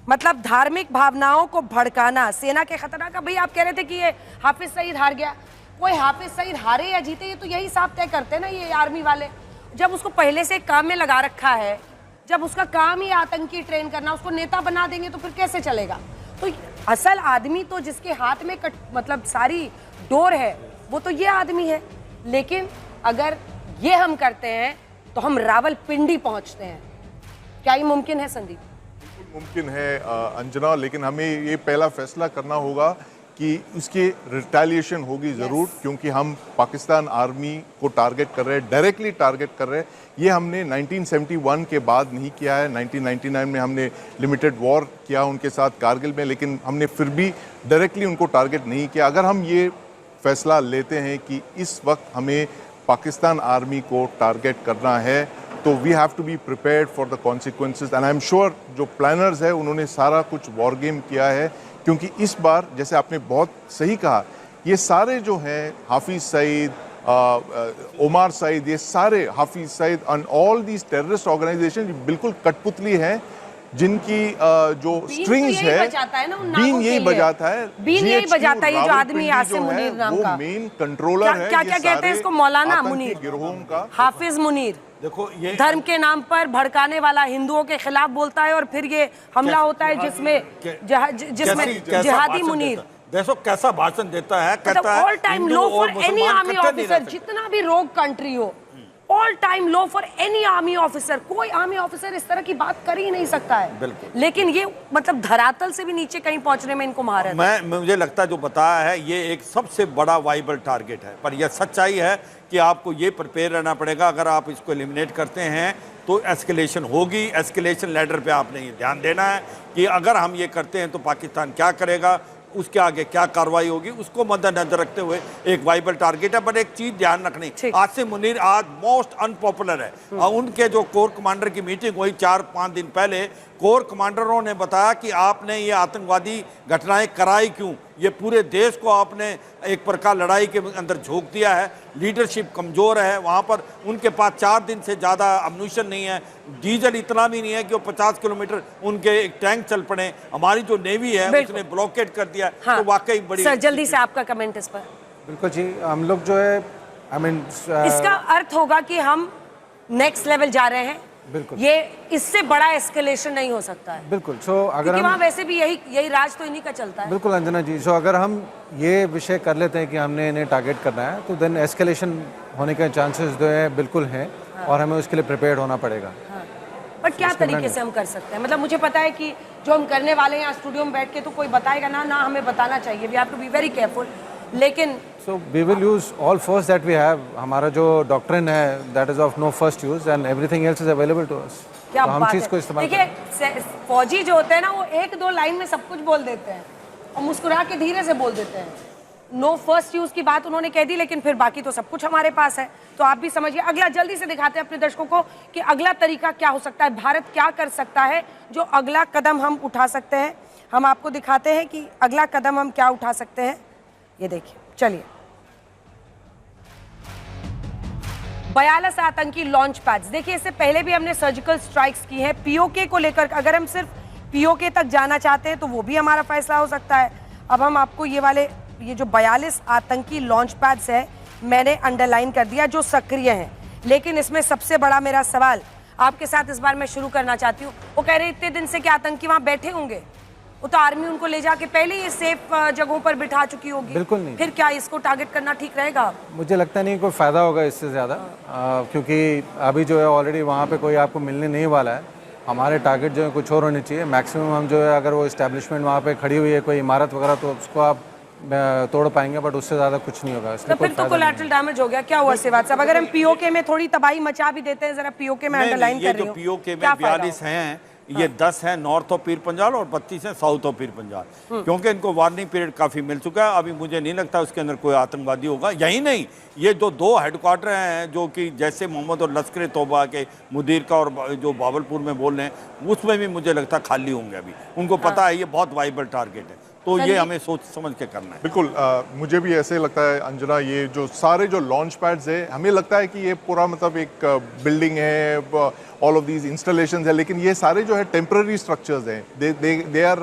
मतलब धार्मिक भावनाओं को भड़काना, सेना के खतरा का। भाई आप कह रहे थे कि ये हाफिज सईद हार गया, कोई हाफिज सईद हारे या जीते ये तो यही साफ तय करते हैं ना ये आर्मी वाले। जब उसको पहले से काम में लगा रखा है, जब उसका काम ही आतंकी ट्रेन करना, उसको नेता बना देंगे तो फिर कैसे चलेगा। तो असल आदमी तो जिसके हाथ में मतलब सारी डोर है वो तो ये आदमी है। लेकिन अगर ये हम करते हैं तो हम रावलपिंडी पहुंचते हैं। क्या ये मुमकिन है संदीप? मुमकिन है अंजना, लेकिन हमें ये पहला फैसला करना होगा कि उसकी रिटेलिएशन होगी ज़रूर, क्योंकि हम पाकिस्तान आर्मी को टारगेट कर रहे हैं, डायरेक्टली टारगेट कर रहे हैं। ये हमने 1971 के बाद नहीं किया है। 1999 में हमने लिमिटेड वॉर किया उनके साथ कारगिल में, लेकिन हमने फिर भी डायरेक्टली उनको टारगेट नहीं किया। अगर हम ये फैसला लेते हैं कि इस वक्त हमें पाकिस्तान आर्मी को टारगेट करना है तो we have to be prepared for the consequences. And I am sure जो प्लानर्स है उन्होंने सारा कुछ वॉर गेम किया है, क्योंकि इस बार जैसे आपने बहुत सही कहा, ये सारे जो हैं हाफिज सईद, उमर सईद, ये सारे Hafiz Saeed and all these terrorist organisation बिल्कुल कठपुतली हैं, जिनकी जो स्ट्रिंग्स है बीन यही बजाता है, बीन यही बजाता है। ये जो आदमी आसिम मुनीर नाम का मेन कंट्रोलर है, क्या क्या कहते हैं इसको, मौलाना मुनीर, गिरोहों का हाफिज मुनीर। देखो ये धर्म के नाम पर भड़काने वाला, हिंदुओं के खिलाफ बोलता है और फिर ये हमला होता है जिसमें जिहादी मुनीर देखो कैसा भाषण देता है, कहता है all time low for any army officer, जितना भी रोग कंट्री हो, all time low for any army officer. कोई आर्मी ऑफिसर इस तरह की बात कर ही नहीं सकता है। बिल्कुल। लेकिन ये मतलब धरातल से भी नीचे कहीं पहुंचने में इनको महारत है। मुझे लगता है जो बताया है ये एक सबसे बड़ा वाइबल टारगेट है, पर यह सच्चाई है कि आपको ये प्रिपेयर रहना पड़ेगा। अगर आप इसको एलिमिनेट करते हैं तो एस्केलेशन होगी। एस्केलेशन लैडर पे आपने ये ध्यान देना है कि अगर हम ये करते हैं तो पाकिस्तान क्या करेगा, उसके आगे क्या कार्रवाई होगी, उसको मद्देनजर रखते हुए एक वाइबल टारगेट है। पर एक चीज ध्यान रखनी, आसिम मुनीर आज मोस्ट अनपॉपुलर है। उनके जो कोर कमांडर की मीटिंग हुई 4-5 दिन पहले, कोर कमांडरों ने बताया कि आपने ये आतंकवादी घटनाएं कराई क्यों, ये पूरे देश को आपने एक प्रकार लड़ाई के अंदर झोंक दिया है। लीडरशिप कमज़ोर है वहाँ पर, उनके पास 4 दिन से ज़्यादा अम्यूनिशन नहीं है, डीजल इतना भी नहीं है कि वो 50 किलोमीटर उनके एक टैंक चल पड़े। हमारी जो नेवी है उसने ब्लॉकेट कर दिया। हाँ। तो वाकई बड़ी सर जल्दी से आपका कमेंट इस पर। बिल्कुल जी, हम लोग जो है इसका अर्थ होगा कि हम नेक्स्ट लेवल जा रहे हैं। बिल्कुल, ये इससे बड़ा एस्केलेशन नहीं हो सकता है। बिल्कुल। सो अगर वहाँ वैसे भी यही राज तो इन्हीं का चलता है। बिल्कुल अंजना जी, सो अगर हम ये विषय कर लेते हैं कि हमने इन्हें टारगेट करना है तो देन एस्केलेशन होने के चांसेस जो है बिल्कुल हैं। हाँ। और हमें उसके लिए प्रिपेयर्ड होना पड़ेगा। हाँ। पर क्या तरीके से हम कर सकते हैं, मतलब मुझे पता है कि जो हम करने वाले हैं यहाँ स्टूडियो में बैठ के तो कोई बताएगा ना हमें बताना चाहिए, we have to be very careful. लेकिन so we will use all force that we have. हमारा जो डॉक्ट्रिन है that is of no first use and everything else is available to us. क्या हम चीज को इस्तेमाल देखिए, फौजी जो होते हैं ना वो 1-2 लाइन में सब कुछ बोल देते हैं और मुस्कुरा के धीरे से बोल देते हैं। नो फर्स्ट यूज की बात उन्होंने कह दी, लेकिन फिर बाकी तो सब कुछ हमारे पास है। तो आप भी समझिए। अगला जल्दी से दिखाते हैं अपने दर्शकों को कि अगला तरीका क्या हो सकता है, भारत क्या कर सकता है, जो अगला कदम हम उठा सकते हैं। हम आपको दिखाते हैं कि अगला कदम हम क्या उठा सकते हैं। ये देखिए, चलिए। 42 आतंकी लॉन्च पैड्स। देखिए, इससे पहले भी हमने सर्जिकल स्ट्राइक्स की हैं पीओके को लेकर। अगर हम सिर्फ पीओके तक जाना चाहते हैं तो वो भी हमारा फैसला हो सकता है। अब हम आपको ये जो 42 आतंकी लॉन्च पैड्स है मैंने अंडरलाइन कर दिया जो सक्रिय हैं। लेकिन इसमें सबसे बड़ा मेरा सवाल आपके साथ इस बार मैं शुरू करना चाहती हूँ। वो कह रहे इतने दिन से क्या आतंकी वहाँ बैठे होंगे, वो तो आर्मी उनको ले जाके पहले ही सेफ जगहों पर बिठा चुकी होगी। बिल्कुल नहीं। फिर क्या इसको टारगेट करना ठीक रहेगा? मुझे लगता नहीं कोई फ़ायदा होगा इससे ज़्यादा, क्योंकि अभी जो है ऑलरेडी वहाँ पे कोई आपको मिलने नहीं वाला है। हमारे टारगेट जो है कुछ और होने चाहिए। मैक्सिमम हम जो है अगर वो इस्टेब्लिशमेंट वहाँ पे खड़ी हुई है कोई इमारत वगैरह तो उसको आप तोड़ पाएंगे, बट उससे ज़्यादा कुछ नहीं होगा। तो फिर तो कोलैटरल डैमेज हो गया। क्या हुआ सेवाज साहब, अगर हम पीओके में थोड़ी तबाही मचा भी देते हैं, जरा पीओके में अंडरलाइन कर रही हूं। पीओके में 42 हैं ये 10 है नॉर्थ ऑफ पीर पंजाल और 32 है साउथ ऑफ पीर पंजाल, क्योंकि इनको वार्निंग पीरियड काफ़ी मिल चुका है। अभी मुझे नहीं लगता उसके अंदर कोई आतंकवादी होगा। यही नहीं, ये जो 2 हेडक्वार्टर हैं जो कि जैसे मोहम्मद और लश्कर तोबा के मुदीर का और जो बावलपुर में बोल रहे हैं, उसमें भी मुझे लगता है खाली होंगे। अभी उनको पता है ये बहुत वाइबल टारगेट है, तो ये हमें सोच समझ के करना है। बिल्कुल, मुझे भी ऐसे लगता है अंजना, ये जो सारे जो लॉन्च पैड्स है, हमें लगता है कि ये पूरा मतलब एक बिल्डिंग है, ऑल ऑफ दीज इंस्टॉलेशंस है, लेकिन ये सारे जो है टेम्पररी स्ट्रक्चर्स हैं। They are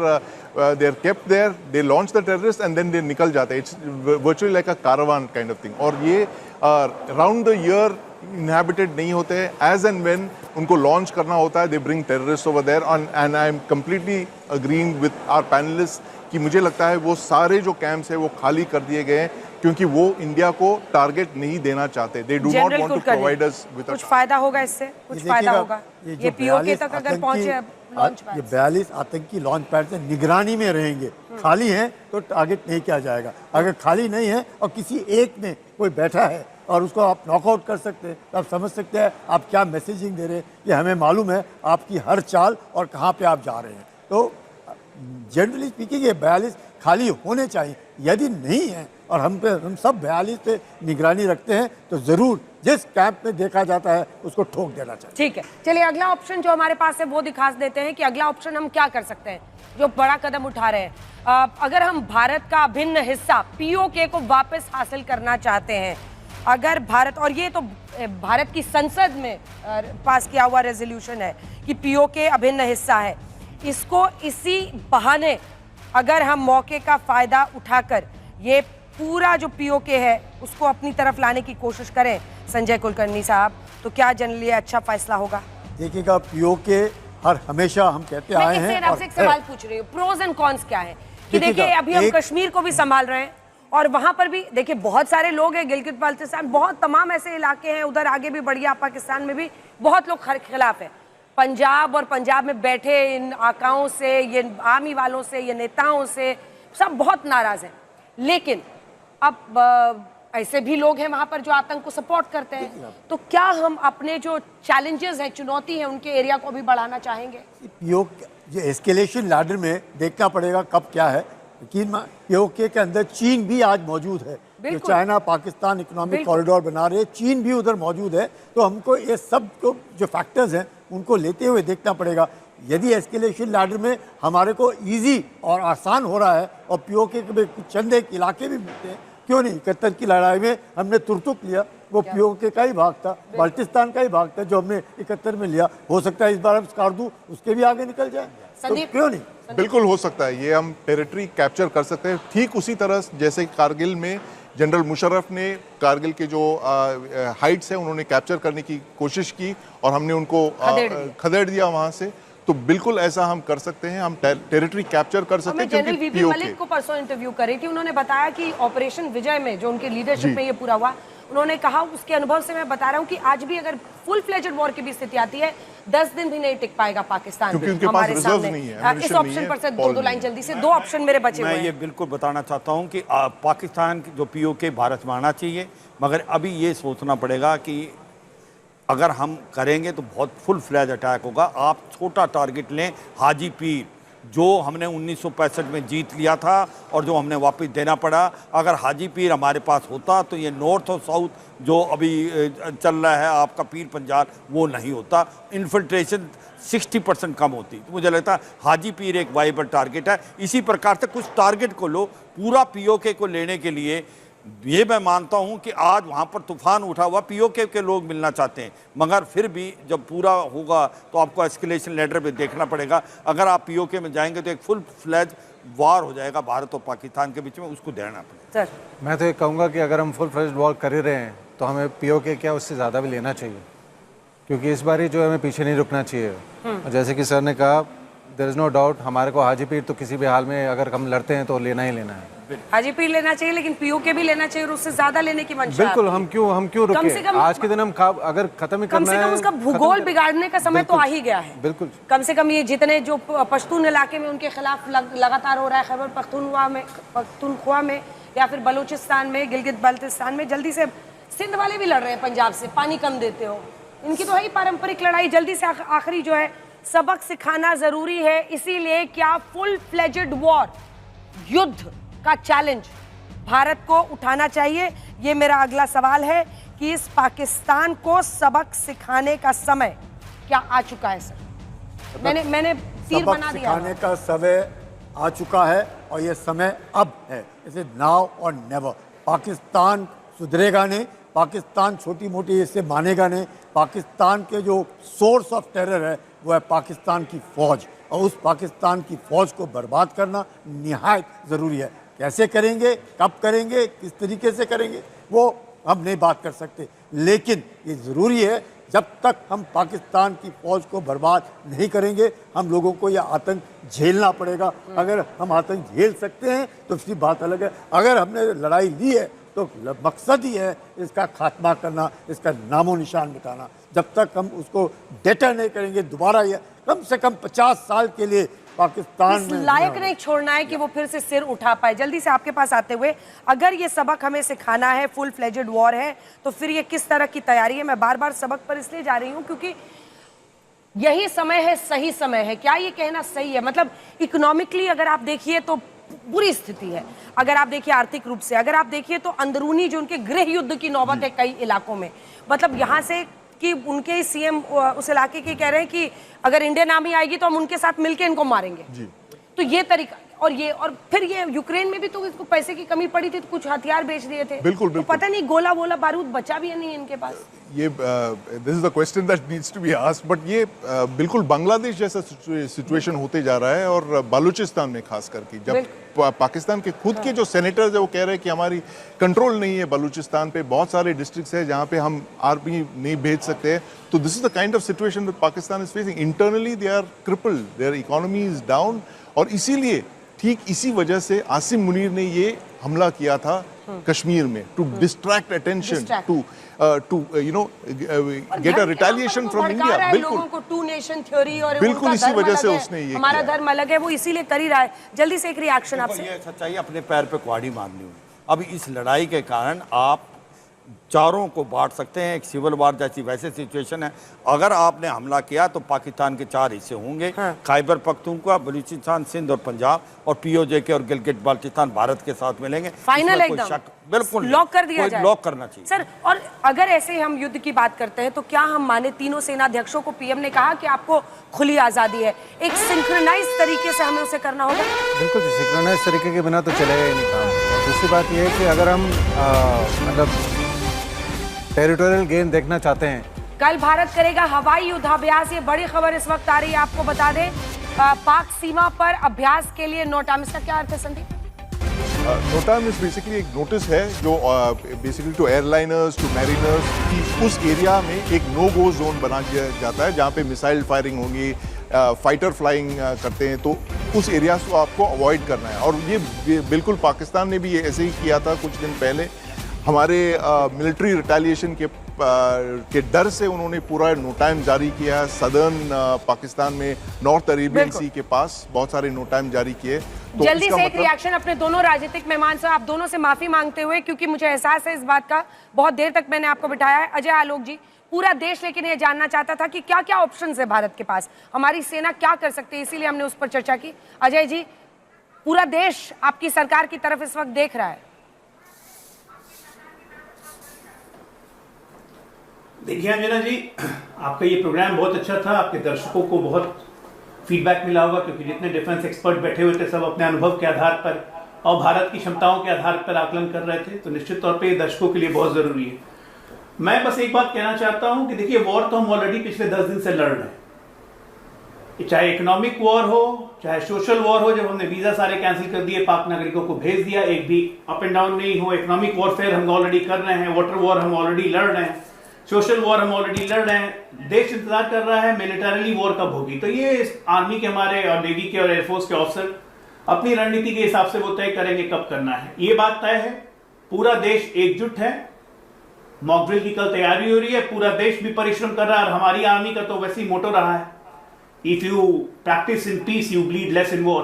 kept there, they launch the terrorist and then they निकल जाते हैं। It's virtually like a caravan kind of thing. और ये राउंड द ईयर इनहैबिटेड नहीं होते हैं। एज एंड व्हेन उनको लॉन्च करना होता है, they bring terrorist over there. And I am completely agreeing with our panelist कि मुझे लगता है वो सारे जो कैंप्स है वो खाली कर दिए गए हैं, क्योंकि वो इंडिया को टारगेट नहीं देना चाहते। They do not want to provide us with कुछ फायदा होगा इससे, कुछ फायदा होगा ये पीओके तक अगर पहुंचे लॉन्च पैड। ये 42 आतंकी लॉन्च पैड से निगरानी में रहेंगे। खाली हैं तो टारगेट नहीं किया जाएगा। अगर खाली नहीं है और किसी एक में कोई बैठा है और उसको आप नॉकआउट कर सकते हैं, तो आप समझ सकते हैं आप क्या मैसेजिंग दे रहे हैं कि हमें मालूम है आपकी हर चाल और कहाँ पे आप जा रहे हैं। तो जनरली स्पीकिंग ये 42 खाली होने चाहिए। यदि नहीं है और हम सब 42 पे निगरानी रखते हैं, तो ज़रूर जिस कैंप में देखा जाता है उसको ठोक देना चाहिए। ठीक है, चलिए अगला ऑप्शन जो हमारे पास है वो दिखा देते हैं कि अगला ऑप्शन हम क्या कर सकते हैं जो बड़ा कदम उठा रहे हैं। अगर हम भारत का अभिन्न हिस्सा पीओके को वापस हासिल करना चाहते हैं, अगर भारत, और ये तो भारत की संसद में पास किया हुआ रेजोल्यूशन है कि पीओके अभिन्न हिस्सा है, इसको इसी बहाने अगर हम मौके का फायदा उठाकर ये पूरा जो पीओके है उसको अपनी तरफ लाने की कोशिश करें संजय कुलकर्णी साहब, तो क्या जनरली अच्छा फैसला होगा? देखिएगा, पीओके हर हमेशा हम कहते आए हैं। मैं आपसे एक सवाल पूछ रही हूँ, प्रोज एंड कॉन्स क्या है कि देखिए अभी हम कश्मीर को भी संभाल रहे हैं और वहां पर भी देखिए बहुत सारे लोग हैं, गिलगित बाल्टिस्तान, बहुत तमाम ऐसे इलाके हैं, उधर आगे भी बढ़िया पाकिस्तान में भी बहुत लोग खिलाफ है। पंजाब और पंजाब में बैठे इन आकाओं से, ये आर्मी वालों से, ये नेताओं से सब बहुत नाराज हैं। लेकिन अब ऐसे भी लोग हैं वहां पर जो आतंक को सपोर्ट करते हैं, तो क्या हम अपने जो चैलेंजेस हैं, चुनौती है, उनके एरिया को भी बढ़ाना चाहेंगे? ये एस्केलेशन लैडर में देखना पड़ेगा कब क्या है। पीओके के अंदर चीन भी आज मौजूद है, जो चाइना पाकिस्तान इकोनॉमिक कॉरिडोर बना रहे हैं, चीन भी उधर मौजूद है। तो हमको ये सब जो फैक्टर्स हैं उनको लेते हुए देखना पड़ेगा। यदि एस्केलेशन लैडर में हमारे को इजी और आसान हो रहा है और पीओके के चंद एक इलाके भी मिलते हैं, क्यों नहीं? 71 की लड़ाई में हमने तुर्तुक लिया, वो पीओके का ही भाग था, बाल्टिस्तान का ही भाग था, जो हमने 71 में लिया। हो सकता है इस बार हम स्कार्दू उसके भी आगे निकल जाए, तो क्यों नहीं? बिल्कुल हो सकता है, ये हम टेरिटरी कैप्चर कर सकते हैं। ठीक उसी तरह जैसे कारगिल में जनरल मुशर्रफ ने कारगिल के जो हाइट्स हैं उन्होंने कैप्चर करने की कोशिश की और हमने उनको खदेड़ दिया वहां से। तो बिल्कुल ऐसा हम कर सकते हैं, हम टेरिटरी कैप्चर कर सकते हैं। जनरल वीपी मलिक को परसों इंटरव्यू कर रही थी, उन्होंने बताया कि ऑपरेशन विजय में जो उनके लीडरशिप में ये पूरा हुआ, उन्होंने कहा, उसके अनुभव से मैं बता रहा हूँ कि आज भी अगर फुल फ्लेजेड वॉर की भी स्थिति आती है, 10 दिन भी नहीं टिक पाएगा पाकिस्तान हमारे सामने। इस ऑप्शन पर से दो लाइन जल्दी से, 2 ऑप्शन मेरे बचे हुए हैं। मैं ये बिल्कुल बताना चाहता हूँ कि पाकिस्तान जो पीओके भारत में आना चाहिए, मगर अभी ये सोचना पड़ेगा कि अगर हम करेंगे तो बहुत फुल फ्लैज अटैक होगा। आप छोटा टारगेट लें, हाजी पीर जो हमने 1965 में जीत लिया था और जो हमने वापस देना पड़ा। अगर हाजी पीर हमारे पास होता तो ये नॉर्थ और साउथ जो अभी चल रहा है आपका पीर पंजाल, वो नहीं होता। इन्फिल्ट्रेशन 60% कम होती। तो मुझे लगता है हाजी पीर एक वाइबल टारगेट है। इसी प्रकार से कुछ टारगेट को लो, पूरा पीओके को लेने के लिए ये मैं मानता हूं कि आज वहां पर तूफान उठा हुआ, पीओके के लोग मिलना चाहते हैं, मगर फिर भी जब पूरा होगा तो आपको एस्केलेशन लेडर पे देखना पड़ेगा। अगर आप पीओके में जाएंगे तो एक फुल फ्लैज वार हो जाएगा भारत और पाकिस्तान के बीच में, उसको देना पड़ेगा। मैं तो ये कहूँगा कि अगर हम फुल फ्लैज वॉर कर ही रहे हैं तो हमें पीओके क्या उससे ज़्यादा भी लेना चाहिए, क्योंकि इस बार जो हमें पीछे नहीं रुकना चाहिए। जैसे कि सर ने कहा, देयर इज़ नो डाउट हमारे को हाजी पीर तो किसी भी हाल में अगर हम लड़ते हैं तो लेना ही लेना है। हाजी पीर लेना चाहिए, लेकिन पीओके भी लेना चाहिए और उससे ज्यादा लेने की मंशा। बिल्कुल, हम क्यों रुके? आज के दिन हम अगर खत्म ही करना है, कम से कम उसका भूगोल बिगाड़ने का समय तो आ ही गया है। बिल्कुल, कम से कम ये जितने जो पश्तून इलाके में उनके खिलाफ लगातार हो रहा है, खैबर पख्तूनख्वा में या फिर बलूचिस्तान में, गिलगित बाल्टिस्तान में, जल्दी से सिंध वाले भी लड़ रहे हैं पंजाब से, पानी कम देते हो। इनकी तो है ही पारंपरिक लड़ाई, जल्दी से आखिरी जो है सबक सिखाना जरूरी है, इसीलिए क्या फुल फ्लेजेड वॉर, युद्ध का चैलेंज भारत को उठाना चाहिए? ये मेरा अगला सवाल है कि इस पाकिस्तान को सबक सिखाने का समय क्या आ चुका है सर? मैंने तीर बना दिया। सिखाने का समय आ चुका है और ये समय अब है, इसे नाउ और नेवर। पाकिस्तान सुधरेगा नहीं, पाकिस्तान छोटी मोटी इससे मानेगा नहीं। पाकिस्तान के जो सोर्स ऑफ टेरर है वो है पाकिस्तान की फ़ौज, और उस पाकिस्तान की फ़ौज को बर्बाद करना निहायत ज़रूरी है। कैसे करेंगे, कब करेंगे, किस तरीके से करेंगे, वो हम नहीं बात कर सकते, लेकिन ये ज़रूरी है जब तक हम पाकिस्तान की फ़ौज को बर्बाद नहीं करेंगे हम लोगों को यह आतंक झेलना पड़ेगा। अगर हम आतंक झेल सकते हैं तो इसकी बात अलग है, अगर हमने लड़ाई ली है तो मकसद ही है इसका खात्मा करना, इसका नामो निशान मिटाना। जब तक हम उसको डेटर नहीं करेंगे, दोबारा ये कम से कम 50 साल के लिए पाकिस्तान में लायक नहीं छोड़ना है कि वो फिर से सिर उठा पाए। जल्दी से आपके पास आते हुए, अगर ये सबक हमें सिखाना है, फुल फ्लेजेड वॉर है, तो फिर ये किस तरह की तैयारी है? मैं बार बार सबक पर इसलिए जा रही हूँ क्योंकि यही समय है, सही समय है। क्या ये कहना सही है? मतलब इकोनॉमिकली अगर आप देखिए तो बुरी स्थिति है, अगर आप देखिए आर्थिक रूप से, अगर आप देखिए तो अंदरूनी जो उनके गृह युद्ध की नौबत है कई इलाकों में। मतलब यहाँ से कि उनके सीएम उस इलाके के कह रहे हैं कि अगर इंडियन आर्मी आएगी तो हम उनके साथ मिलकर इनको मारेंगे जी। तो ये तरीका, और फिर ये यूक्रेन में भी तो इसको पैसे की कमी पड़ी थी तो कुछ हथियार बेच दिए थे। बिल्कुल, तो पता नहीं गोला वोला बारूद बचा भी है नहीं इनके पास। ये this is the question that needs to be asked, but ये बिल्कुल बांग्लादेश जैसा सिचुएशन होते जा रहा है, और बलूचिस्तान में खास करके जब पाकिस्तान के खुद के जो सेनेटर्स है वो कह रहे हैं कि हमारी कंट्रोल नहीं है बलूचिस्तान पे, बहुत सारे डिस्ट्रिक्ट्स है जहाँ पे हम आर्मी नहीं भेज सकते हैं। तो this is the kind of situation that Pakistan is facing. Internally they are crippled, their economy is down, और इसीलिए ठीक इसी वजह से आसिम मुनीर ने ये हमला किया था कश्मीर में, to distract attention, to you know get a retaliation from India. बिल्कुल लोगों को टू नेशन थ्योरी और बिल्कुल इसी वजह से उसने ये हमारा धर्म अलग है, वो इसीलिए कर ही रहा है। जल्दी से एक रिएक्शन आपसे। ये सच्चाई अपने पैर पे कुहाड़ी मारनी हुई। अब इस लड़ाई के कारण आप चारों को बांट सकते हैं, एक सिविल वार जैसी वैसे सिचुएशन है। अगर आपने हमला किया तो पाकिस्तान के 4 हिस्से होंगे, खैबर पख्तूनख्वा, बलूचिस्तान, सिंध और पंजाब, और पीओजे और गिलगित बाल्टिस्तान भारत के साथ मिलेंगे। फाइनल एकदम बिल्कुल लॉक कर दिया जाए, लॉक करना चाहिए सर। और अगर ऐसे हम युद्ध की बात करते हैं तो क्या हम माने तीनों सेनाध्यक्षों को? पीएम ने कहा कि आपको खुली आजादी है, एक सिंक्रोनाइज तरीके से हमें उसे करना होगा। बिल्कुल, सिंक्रोनाइज तरीके के बिना तो चलेगा ही नहीं काम। दूसरी बात यह है कि अगर हम मतलब टेरिटोरियल गेम देखना चाहते हैं, कल भारत करेगा हवाई युद्धाभ्यास। ये बड़ी खबर इस वक्त आ रही है, आपको बता दें पाक सीमा पर अभ्यास के लिए नो टाइम। इसका क्या अर्थ है Sandeep? NOTAM is basically एक नोटिस है जो basically to airliners, to mariners कि उस एरिया में एक नो गो जोन बना दिया जाता है जहाँ पे मिसाइल फायरिंग होगी, फाइटर फ्लाइंग करते हैं, तो उस एरिया को आपको अवॉइड करना है। और ये बिल्कुल पाकिस्तान ने भी ऐसे ही किया था कुछ दिन पहले। हमारे मिलिट्री रिटेलिएशन के डर से उन्होंने पूरा नो टाइम जारी किया। सदर्न पाकिस्तान में नॉर्थ अरेबियन सी के पास बहुत सारे नो टाइम जारी किए। तो जल्दी से एक रिएक्शन अपने दोनों राजनीतिक मेहमान से, आप दोनों से माफी मांगते हुए, क्योंकि मुझे एहसास है इस बात का, बहुत देर तक मैंने आपको बिठाया है। अजय आलोक जी, पूरा देश लेकिन ये जानना चाहता था कि क्या क्या ऑप्शंस है भारत के पास, हमारी सेना क्या कर सकती है, इसीलिए हमने उस पर चर्चा की। अजय जी, पूरा देश आपकी सरकार की तरफ इस वक्त देख रहा है। देखिए अंजना जी, आपका ये प्रोग्राम बहुत अच्छा था, आपके दर्शकों को बहुत फीडबैक मिला होगा, क्योंकि जितने डिफेंस एक्सपर्ट बैठे हुए थे सब अपने अनुभव के आधार पर और भारत की क्षमताओं के आधार पर आकलन कर रहे थे। तो निश्चित तौर पे ये दर्शकों के लिए बहुत ज़रूरी है। मैं बस एक बात कहना चाहता हूँ कि देखिए, वॉर तो हम ऑलरेडी पिछले 10 दिन से लड़ रहे हैं, चाहे इकोनॉमिक वॉर हो, चाहे सोशल वॉर हो। जब हमने वीज़ा सारे कैंसिल कर दिए, पाक नागरिकों को भेज दिया, एक भी अप एंड डाउन नहीं हो, इकोनॉमिक वॉरफेयर हम ऑलरेडी कर रहे हैं, वाटर वॉर हम ऑलरेडी लड़ रहे हैं, सोशल वॉर हम ऑलरेडी लड़ रहे हैं, देश इंतजार कर रहा है मिलिटरीली वॉर कब होगी। तो ये आर्मी के हमारे और नेवी के और एयरफोर्स के ऑफिसर अपनी रणनीति के हिसाब से वो तय करेंगे कब करना है। ये बात तय है, पूरा देश एकजुट है, मॉक ड्रिल की कल तैयारी हो रही है, पूरा देश भी परिश्रम कर रहा है। और हमारी आर्मी का तो वैसे ही मोटो रहा है, if you practice in peace you bleed less in war.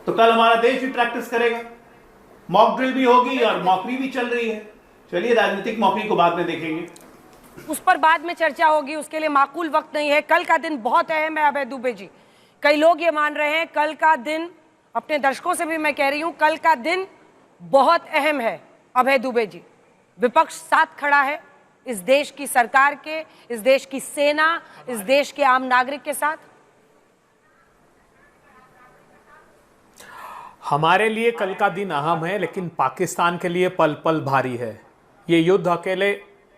तो कल हमारा देश भी प्रैक्टिस करेगा, मॉक ड्रिल भी होगी और मॉकरी भी चल रही है। चलिए, राजनीतिक मॉकरी को बाद में देखेंगे। उस पर बाद में चर्चा होगी, उसके लिए माकूल वक्त नहीं है। कल का दिन बहुत अहम है अभय दुबे जी। कई लोग ये मान रहे हैं कल का दिन, अपने दर्शकों से भी मैं कह रही हूं, कल का दिन बहुत अहम है अभय दुबे जी। विपक्ष साथ खड़ा है इस देश की सरकार के, इस देश की सेना, इस देश के आम नागरिक के साथ। हमारे लिए कल का दिन अहम है, लेकिन पाकिस्तान के लिए पल पल भारी है। ये युद्ध अकेले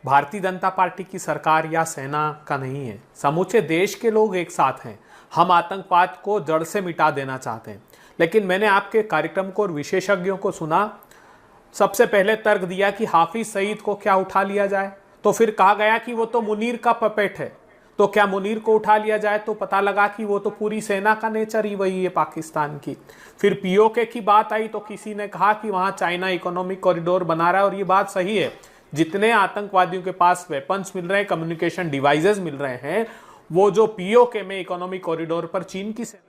भारतीय जनता पार्टी की सरकार या सेना का नहीं है, समूचे देश के लोग एक साथ हैं। हम आतंकवाद को जड़ से मिटा देना चाहते हैं। लेकिन मैंने आपके कार्यक्रम को और विशेषज्ञों को सुना, सबसे पहले तर्क दिया कि हाफिज सईद को क्या उठा लिया जाए, तो फिर कहा गया कि वो तो मुनीर का पपेट है, तो क्या मुनीर को उठा लिया जाए, तो पता लगा कि वो तो पूरी सेना का नेचर ही वही है पाकिस्तान की। फिर पीओके की बात आई तो किसी ने कहा कि वहाँ चाइना इकोनॉमिक कॉरिडोर बना रहा है, और ये बात सही है। जितने आतंकवादियों के पास वेपन्स मिल रहे हैं, कम्युनिकेशन डिवाइसेस मिल रहे हैं, वो जो पीओके में इकोनॉमिक कॉरिडोर पर चीन की सेना।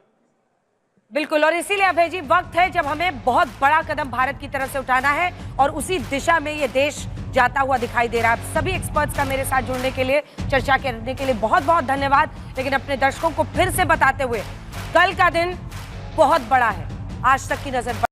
बिल्कुल, और इसीलिए अभय जी वक्त है जब हमें बहुत बड़ा कदम भारत की तरफ से उठाना है, और उसी दिशा में ये देश जाता हुआ दिखाई दे रहा है। सभी एक्सपर्ट्स का मेरे साथ जुड़ने के लिए, चर्चा करने के लिए बहुत बहुत धन्यवाद। लेकिन अपने दर्शकों को फिर से बताते हुए, कल का दिन बहुत बड़ा है। आज तक की नजर